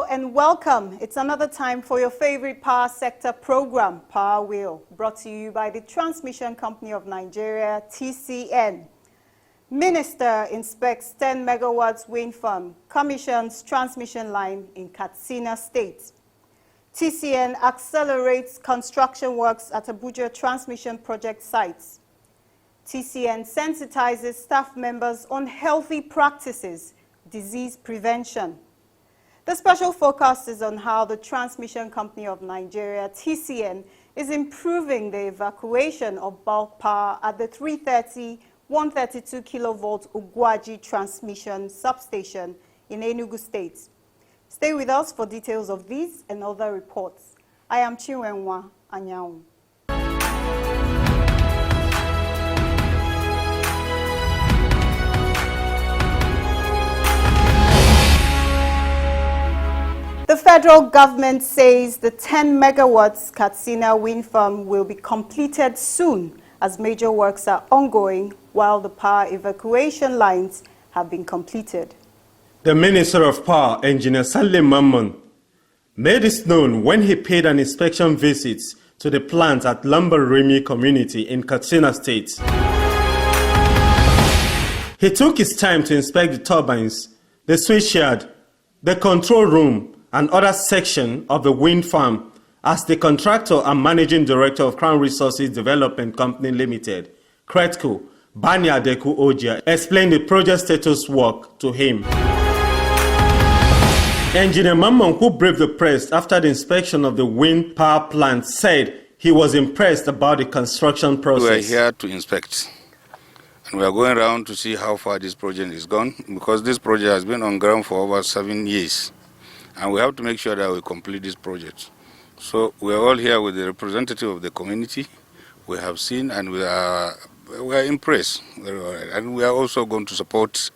and welcome. It's another time for your favorite power sector program, Power Wheel, brought to you by the Transmission Company of Nigeria, TCN. Minister inspects 10 megawatts wind farm, commissions transmission line in Katsina State. TCN accelerates construction works at Abuja Transmission project sites. TCN sensitizes staff members on healthy practices, disease prevention. The special focus is on how the Transmission Company of Nigeria, TCN, is improving the evacuation of bulk power at the 330, 132 kilovolt Ugwaji transmission substation in Enugu State. Stay with us for details of these and other reports. I am Chinwenwa Anyanwu. The federal government says the 10 megawatts Katsina wind farm will be completed soon as major works are ongoing while the power evacuation lines have been completed. The Minister of Power, Engineer Salim Mamman, made this known when he paid an inspection visit to the plant at Lambarimi community in Katsina State. He took his time to inspect the turbines, the switchyard, the control room, and other section of the wind farm as the contractor and managing director of Crown Resources Development Company Limited, CRETCO, Bani Adeku Ojia, explained the project status work to him. Engineer Mamman, who briefed the press after the inspection of the wind power plant, said he was impressed about the construction process. We are here to inspect, and we are going around to see how far this project is gone, because this project has been on ground for over 7 years. And we have to make sure that we complete this project. So we are all here with the representative of the community. We have seen and we are impressed. And we are also going to support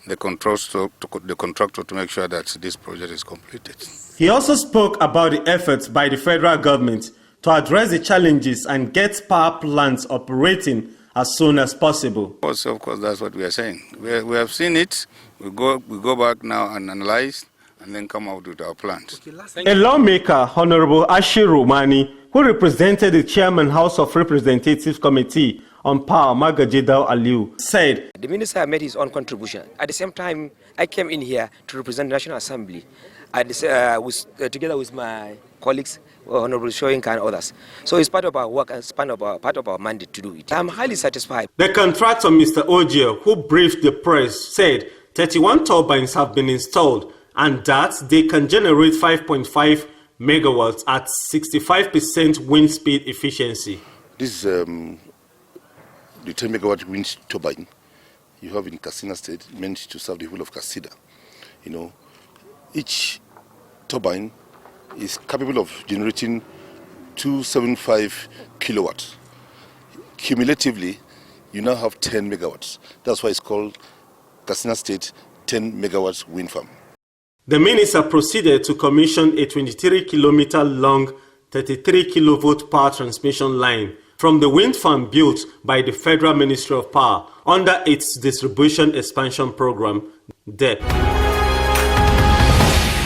the contractor to make sure that this project is completed. He also spoke about the efforts by the federal government to address the challenges and get power plants operating as soon as possible. Of course, that's what we are saying. We have seen it. We go back now and analyze, and then come out with our plans. A lawmaker, Honorable Ashiru Mani, who represented the Chairman House of Representatives Committee on Power, Magajidao Aliu, said, the minister made his own contribution. At the same time, I came in here to represent the National Assembly together with my colleagues, Honorable Shoyinka and others. So it's part of our work and it's part of our mandate to do it. I'm highly satisfied. The contractor, Mr. Ojia, who briefed the press, said 31 turbines have been installed and that they can generate 5.5 megawatts at 65% wind speed efficiency. This is the 10 megawatt wind turbine you have in Katsina State, meant to serve the whole of Katsina. You know, each turbine is capable of generating 275 kilowatts. Cumulatively, you now have 10 megawatts. That's why it's called Katsina State 10 megawatts wind farm. The minister proceeded to commission a 23-kilometer long, 33 kilovolt power transmission line from the wind farm built by the Federal Ministry of Power under its Distribution Expansion Program, DEP.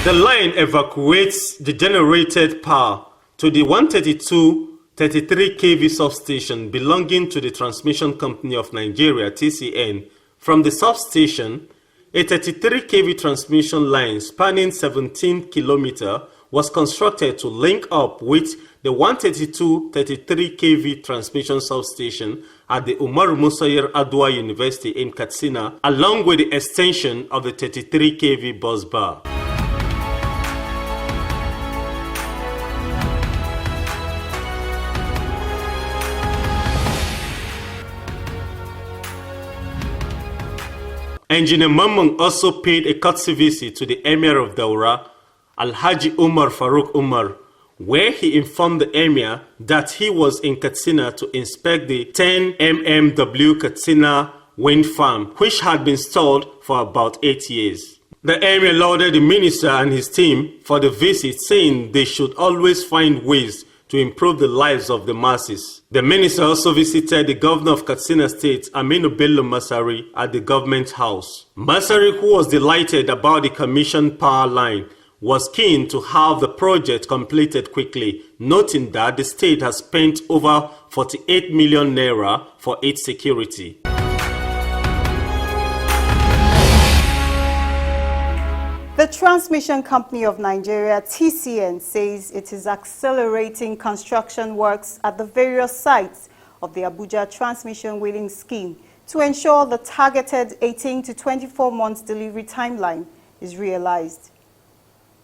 The line evacuates the generated power to the 132-33 kV substation belonging to the Transmission Company of Nigeria, TCN. From the substation, a 33 kV transmission line spanning 17 kilometers was constructed to link up with the 132-33 kV transmission substation at the Umaru Musa Yar'Adua University in Katsina, along with the extension of the 33 kV bus bar. Engineer Mamman also paid a courtesy visit to the Emir of Daura, Alhaji Umar Farouk Umar, where he informed the Emir that he was in Katsina to inspect the 10 mmW Katsina wind farm, which had been stalled for about 8 years. The Emir lauded the minister and his team for the visit, saying they should always find ways to improve the lives of the masses. The minister also visited the governor of Katsina State, Aminu Bello Masari, at the government house. Masari, who was delighted about the commissioned power line, was keen to have the project completed quickly, noting that the state has spent over 48 million naira for its security. The Transmission Company of Nigeria, TCN, says it is accelerating construction works at the various sites of the Abuja Transmission wheeling scheme to ensure the targeted 18 to 24 months delivery timeline is realized.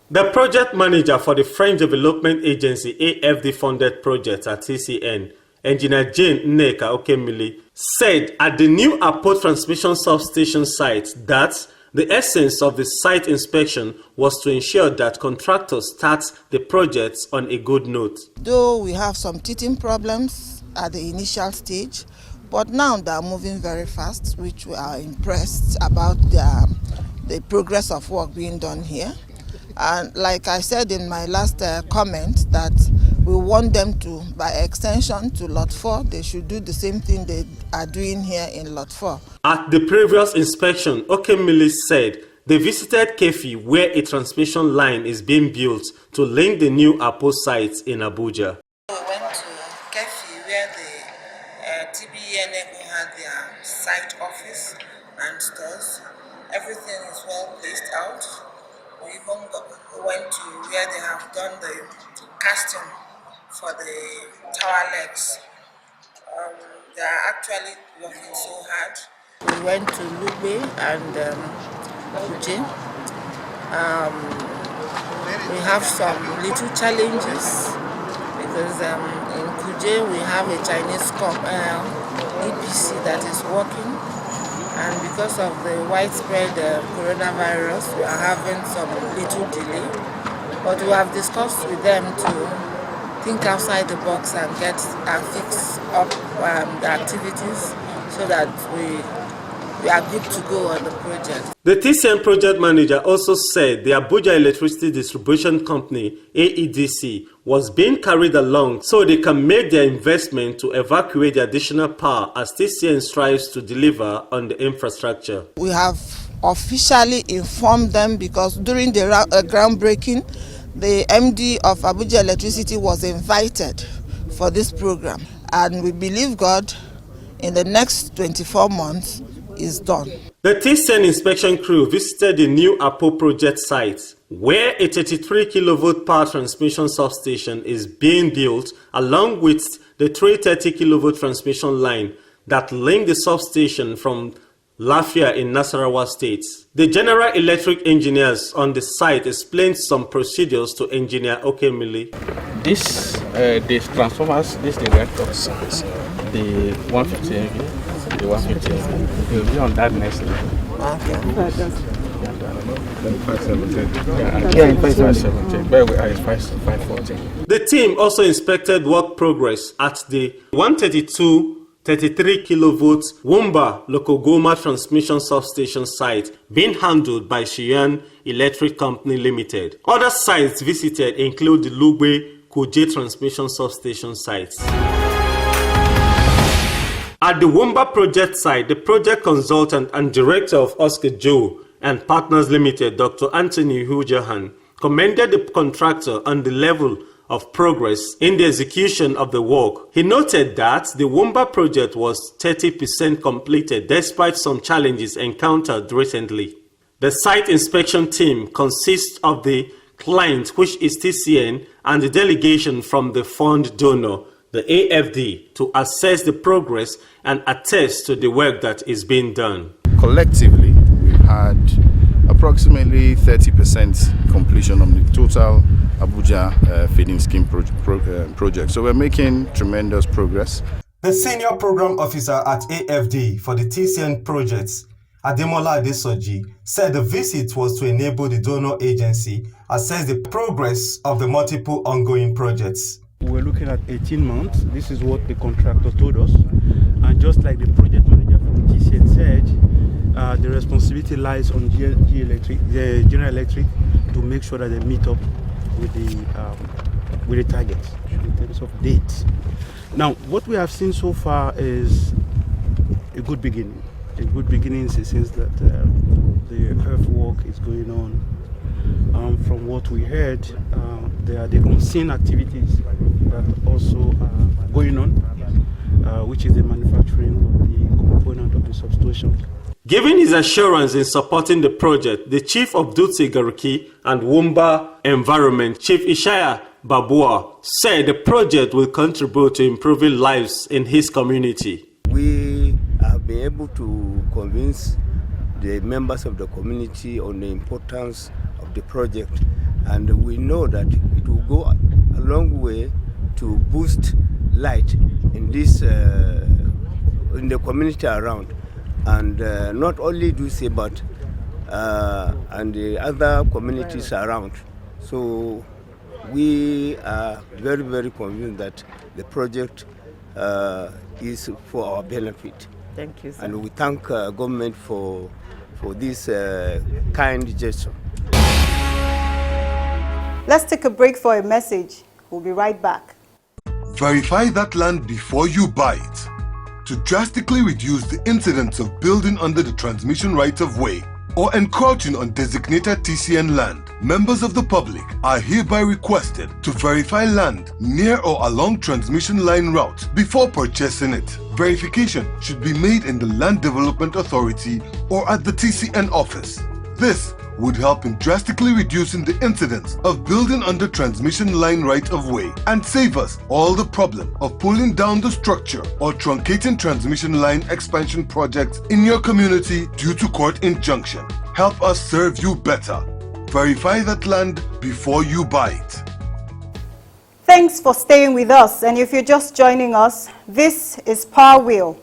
The project manager for the French Development Agency AFD-funded project at TCN, Engineer Jane Nneka Okemili, said at the new Apo transmission substation site that the essence of the site inspection was to ensure that contractors start the projects on a good note. Though we have some teething problems at the initial stage, but now they are moving very fast, which we are impressed about the progress of work being done here. And like I said in my last comment, that we want them to, by extension to Lot 4, they should do the same thing they are doing here in Lot 4. At the previous inspection, Okemili said they visited Kefi, where a transmission line is being built to link the new Apo sites in Abuja. We went to Kefi, where the TBN had their site office and stores. Everything is well placed out. We even went to where they have done the casting for the tower legs. They are actually working so hard. We went to Lugbe and Kuje. We have some little challenges because in Kuje we have a Chinese EPC that is working, and because of the widespread coronavirus we are having some little delay. But we have discussed with them to think outside the box and fix up the activities so that we are good to go on the project. The TCN project manager also said the Abuja Electricity Distribution Company, AEDC, was being carried along so they can make their investment to evacuate the additional power as TCN strives to deliver on the infrastructure. We have officially informed them because during the groundbreaking, the MD of Abuja Electricity was invited for this program, and we believe God in the next 24 months is done. The TCN inspection crew visited the new Apo project site, where a 33 kilovolt power transmission substation is being built along with the 330 kilovolt transmission line that link the substation from Lafia in Nasarawa State. The General Electric engineers on the site explained some procedures to Engineer Okemili. These transformers, the reactors, the 150 MV, the 150 MV, will be on that next level. Yeah, 517, where we are is 514. The team also inspected work progress at the 33 kilovolt Wumba Lokogoma transmission substation site being handled by Shiyan Electric Company Limited. Other sites visited include the Lugbe Kuje transmission substation sites. At the Wumba project site, the project consultant and director of Oscar Joe and Partners Limited, Dr. Anthony Hujahan, commended the contractor on the level of progress in the execution of the work. He noted that the Wumba project was 30% completed despite some challenges encountered recently. The site inspection team consists of the client, which is TCN, and the delegation from the fund donor, the AFD, to assess the progress and attest to the work that is being done. Collectively, we've had approximately 30% completion of the total Abuja feeding scheme project. So we're making tremendous progress. The senior program officer at AFD for the TCN projects, Ademola Adesoji, said the visit was to enable the donor agency assess the progress of the multiple ongoing projects. We're looking at 18 months. This is what the contractor told us. And just like the project manager from TCN said, the responsibility lies on the General Electric to make sure that they meet up with the targets in terms of dates. Now, what we have seen so far is a good beginning. A good beginning in the sense that the earthwork is going on. From what we heard, there are the unseen activities that also are going on, which is the manufacturing of the component of the substation. Giving his assurance in supporting the project, the Chief of Dutse Gariki and Wumba Environment, Chief Ishaya Babua, said the project will contribute to improving lives in his community. We have been able to convince the members of the community on the importance of the project, and we know that it will go a long way to boost light in this in the community around, and not only Dutse but and the other communities around. So we are very, very convinced that the project is for our benefit. Thank you, sir. And we thank government for this kind gesture. Let's take a break for a message. We'll be right back. Verify that land before you buy it. To drastically reduce the incidence of building under the transmission right-of-way or encroaching on designated TCN land, members of the public are hereby requested to verify land near or along transmission line route before purchasing it. Verification should be made in the Land Development Authority or at the TCN office. This would help in drastically reducing the incidence of building under transmission line right-of-way and save us all the problem of pulling down the structure or truncating transmission line expansion projects in your community due to court injunction. Help us serve you better. Verify that land before you buy it. Thanks for staying with us, and if you're just joining us, this is Power Wheel.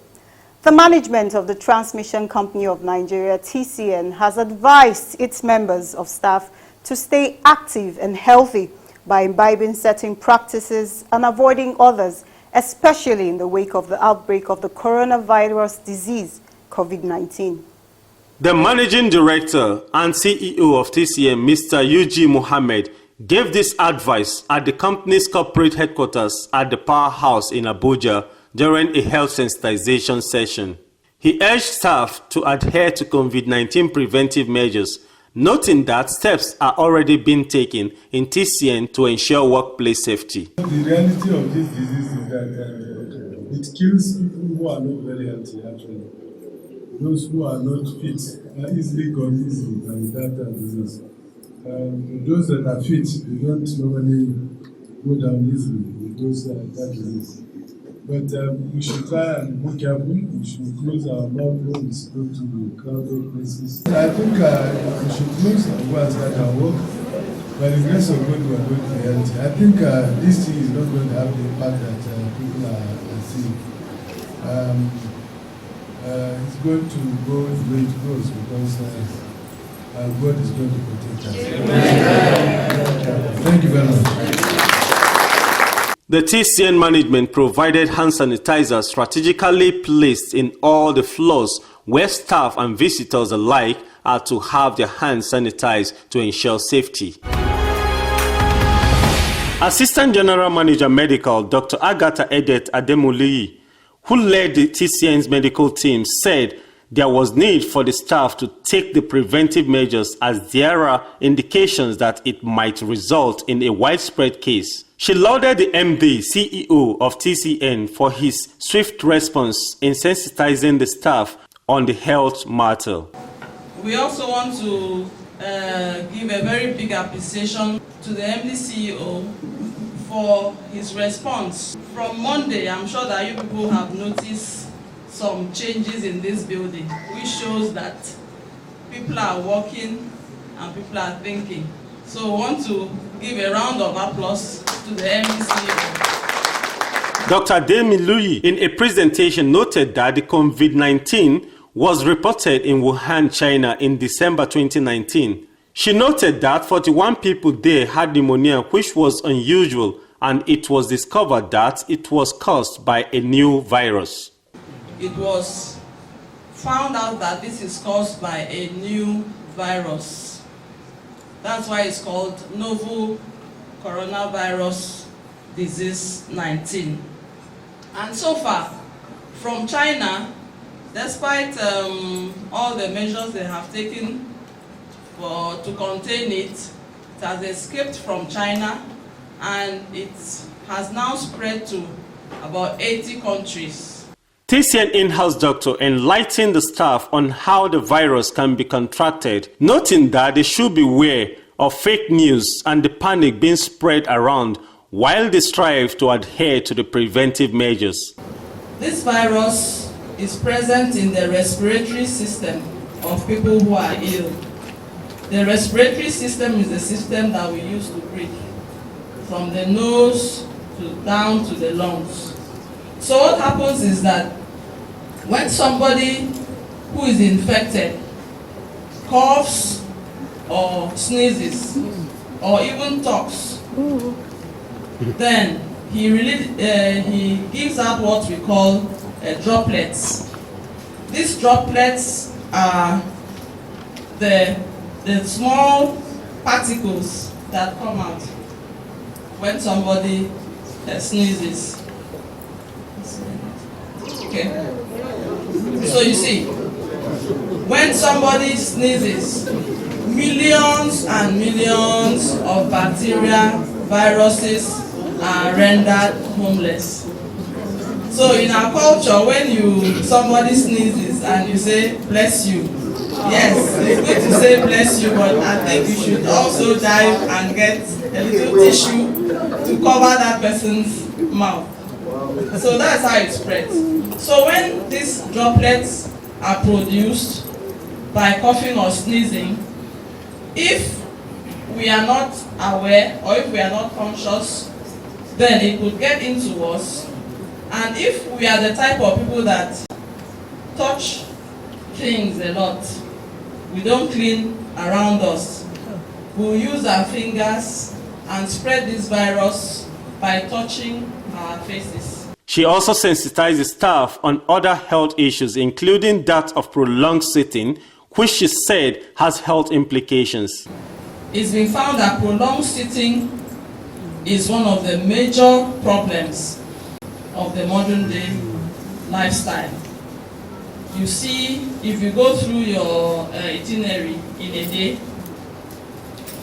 The management of the Transmission Company of Nigeria, TCN, has advised its members of staff to stay active and healthy by imbibing certain practices and avoiding others, especially in the wake of the outbreak of the coronavirus disease, COVID-19. The Managing Director and CEO of TCN, Mr. Yuji Mohammed, gave this advice at the company's corporate headquarters at the Powerhouse in Abuja during a health sensitization session. He urged staff to adhere to COVID-19 preventive measures, noting that steps are already being taken in TCN to ensure workplace safety. The reality of this disease is that it kills people who are not very healthy, actually. Those who are not fit are easily gone easily by that disease. Those that are fit, they don't normally go down easily because of that disease. But we should try and be careful. We should close our mouth when we go to crowded places. I think we should close the ones that can work. By the grace of God, we are going to be healthy. I think this thing is not going to have the impact that people are seeing. It's going to go the way it goes because God is going to protect us. Amen. Thank you very much. The TCN management provided hand sanitizers strategically placed in all the floors where staff and visitors alike are to have their hands sanitized to ensure safety. Assistant General Manager Medical Dr. Agatha Edet Ademuliyi, who led the TCN's medical team, said there was need for the staff to take the preventive measures as there are indications that it might result in a widespread case. She lauded the MD, CEO of TCN for his swift response in sensitizing the staff on the health matter. We also want to give a very big appreciation to the MD CEO for his response. From Monday, I'm sure that you people have noticed some changes in this building, which shows that people are working and people are thinking. So we want to give a round of applause to the MDCO. Dr. Ademuliyi, in a presentation, noted that the COVID-19 was reported in Wuhan, China in December 2019. She noted that 41 people there had pneumonia, which was unusual, and it was discovered that it was caused by a new virus. It was found out that this is caused by a new virus. That's why it's called novel coronavirus disease 19. And so far, from China, despite all the measures they have taken to contain it, It has escaped from China and it has now spread to about 80 countries. TCN in-house doctor enlightened the staff on how the virus can be contracted, noting that they should beware of fake news and the panic being spread around while they strive to adhere to the preventive measures. This virus is present in the respiratory system of people who are ill. The respiratory system is the system that we use to breathe, from the nose down to the lungs. So what happens is that when somebody who is infected coughs or sneezes or even talks, then he gives out what we call droplets. These droplets are the small particles that come out when somebody sneezes. Okay. So you see, when somebody sneezes, millions and millions of bacteria, viruses are rendered homeless. So in our culture, when somebody sneezes and you say, bless you, yes, it's good to say bless you, but I think you should also dive and get a little tissue to cover that person's mouth. So that's how it spreads. So when these droplets are produced by coughing or sneezing, if we are not aware or if we are not conscious, then it could get into us. And if we are the type of people that touch things a lot, we don't clean around us, we'll use our fingers and spread this virus by touching our faces. She also sensitized the staff on other health issues, including that of prolonged sitting, which she said has health implications. It's been found that prolonged sitting is one of the major problems of the modern day lifestyle. You see, if you go through your itinerary in a day,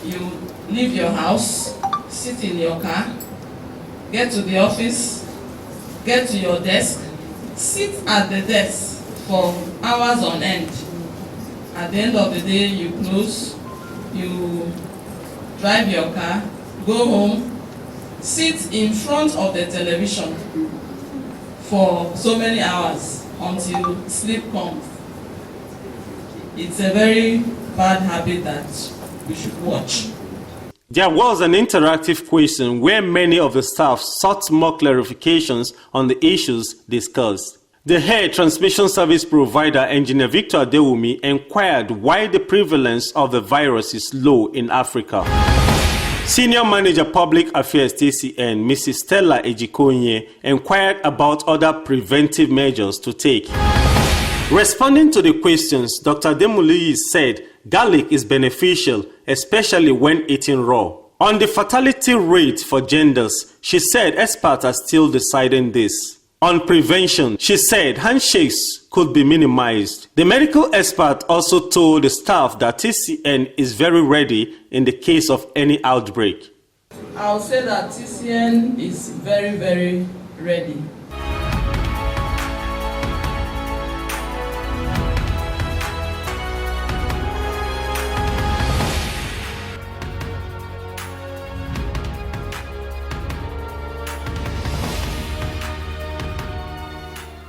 you leave your house, sit in your car, get to the office, get to your desk, sit at the desk for hours on end. At the end of the day, you close, you drive your car, go home, sit in front of the television for so many hours until sleep comes. It's a very bad habit that we should watch. There was an interactive question where many of the staff sought more clarifications on the issues discussed. The head transmission service provider, Engineer Victor Adewumi, inquired why the prevalence of the virus is low in Africa. Senior Manager Public Affairs TCN, Mrs. Stella Ejikonye, inquired about other preventive measures to take. Responding to the questions, Dr. Demuluyi said garlic is beneficial, especially when eaten raw. On the fatality rate for genders, she said experts are still deciding this. On prevention, she said handshakes could be minimized. The medical expert also told the staff that TCN is very ready in the case of any outbreak. I'll say that TCN is very, very ready.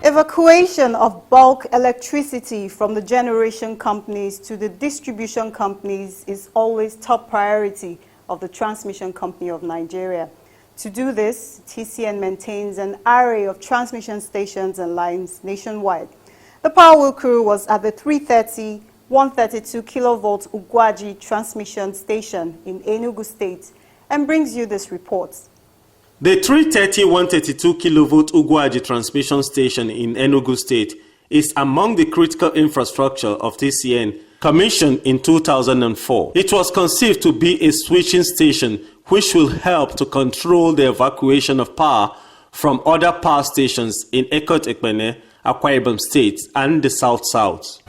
Evacuation of bulk electricity from the generation companies to the distribution companies is always top priority of the Transmission Company of Nigeria. To do this, TCN maintains an array of transmission stations and lines nationwide. The Power Wheel crew was at the 330 132 kilovolt Ugwaji transmission station in Enugu State and brings you this report. The 330-132 kilovolt Ugwaji transmission station in Enugu State is among the critical infrastructure of TCN, commissioned in 2004. It was conceived to be a switching station which will help to control the evacuation of power from other power stations in Ekot Ekpene, Akwa Ibom State, and the South-South.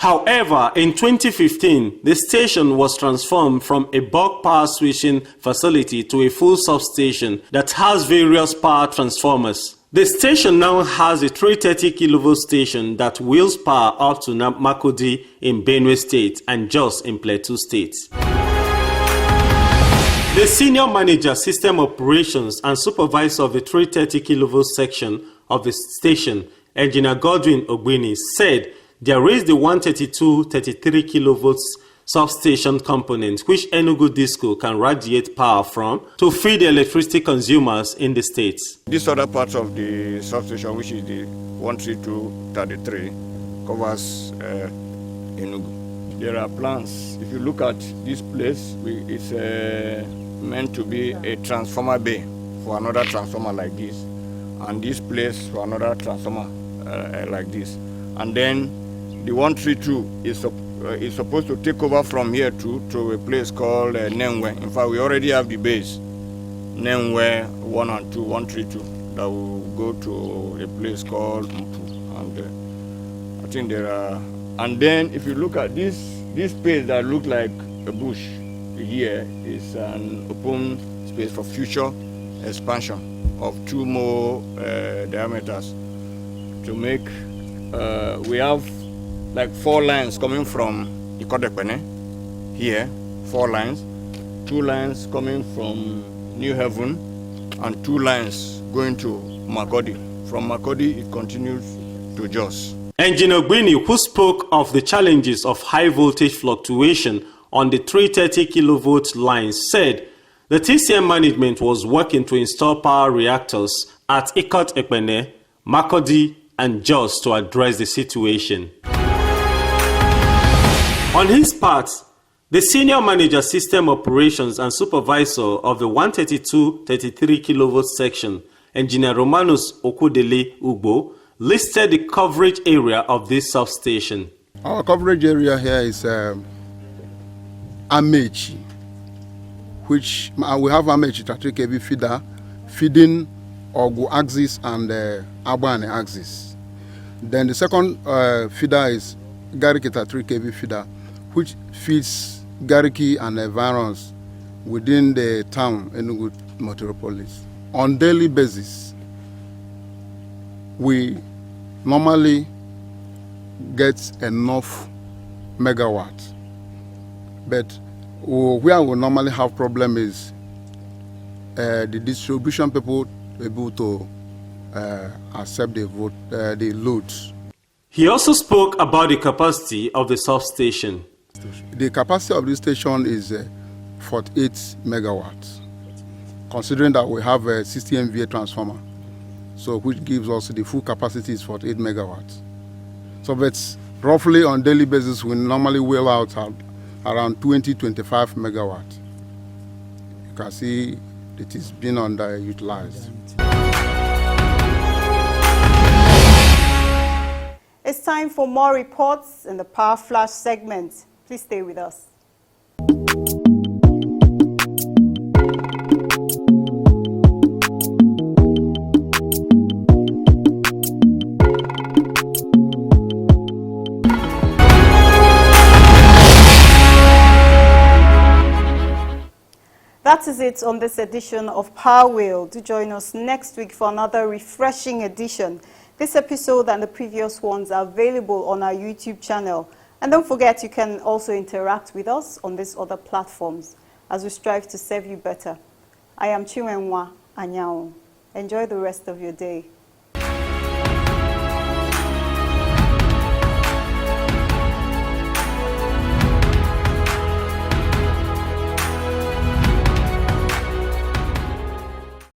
However, in 2015, the station was transformed from a bulk power switching facility to a full substation that has various power transformers. The station now has a 330 kV station that wheels power up to Makurdi in Benue State and Jos in Plateau State. The senior manager, system operations and supervisor of the 330 kV section of the station, Engineer Godwin Ogbini, said there is the 132-33 kV substation component which Enugu Disco can radiate power from to feed the electricity consumers in the state. This other part of the substation, which is the 132-33, covers Enugu. There are plans. If you look at this place, it's meant to be a transformer bay for another transformer like this, and this place for another transformer like this. And then the 132 is supposed to take over from here to a place called Nenwe. In fact, we already have the base, Nenwe 1 and 2, 132, that will go to a place called Mpu. And I think there are, and then if you look at this space that looks like a bush here is an open space for future expansion of 2 more diameters to make, we have like 4 lines coming from Ikodekpene here, 4 lines, 2 lines coming from New Haven, and 2 lines going to Makurdi. From Makurdi, it continues to Jos. Engineer Ogbini, who spoke of the challenges of high voltage fluctuation on the 330 kV lines, said the TCN management was working to install power reactors at Ikot-Ekpene, Makurdi, and Jos to address the situation. On his part, the senior manager, system operations and supervisor of the 132-33 kV section, Engineer Romanus Okodele Ugbo, listed the coverage area of this substation. Our coverage area here is Amechi, which we have Amechi 33 kV feeder feeding Ogu axis and Abane axis. Then the second feeder is Gariki 33 kV feeder, which feeds Gariki and environs within the town Enugu metropolis. On daily basis, we normally get enough megawatts, but where we normally have problem is the distribution people able to accept the loads. He also spoke about the capacity of the substation. The capacity of this station is 48 megawatts, considering that we have a 60 MVA transformer, so which gives us the full capacity is 48 megawatts. So that's roughly on daily basis, we normally wheel out around 20-25 megawatts. You can see it is being underutilized. It's time for more reports in the Power Flash segment. Please stay with us. That is it on this edition of Power Wheel. Do join us next week for another refreshing edition. This episode and the previous ones are available on our YouTube channel. And don't forget, you can also interact with us on these other platforms as we strive to serve you better. I am Chinwenwa Anyao. Enjoy the rest of your day.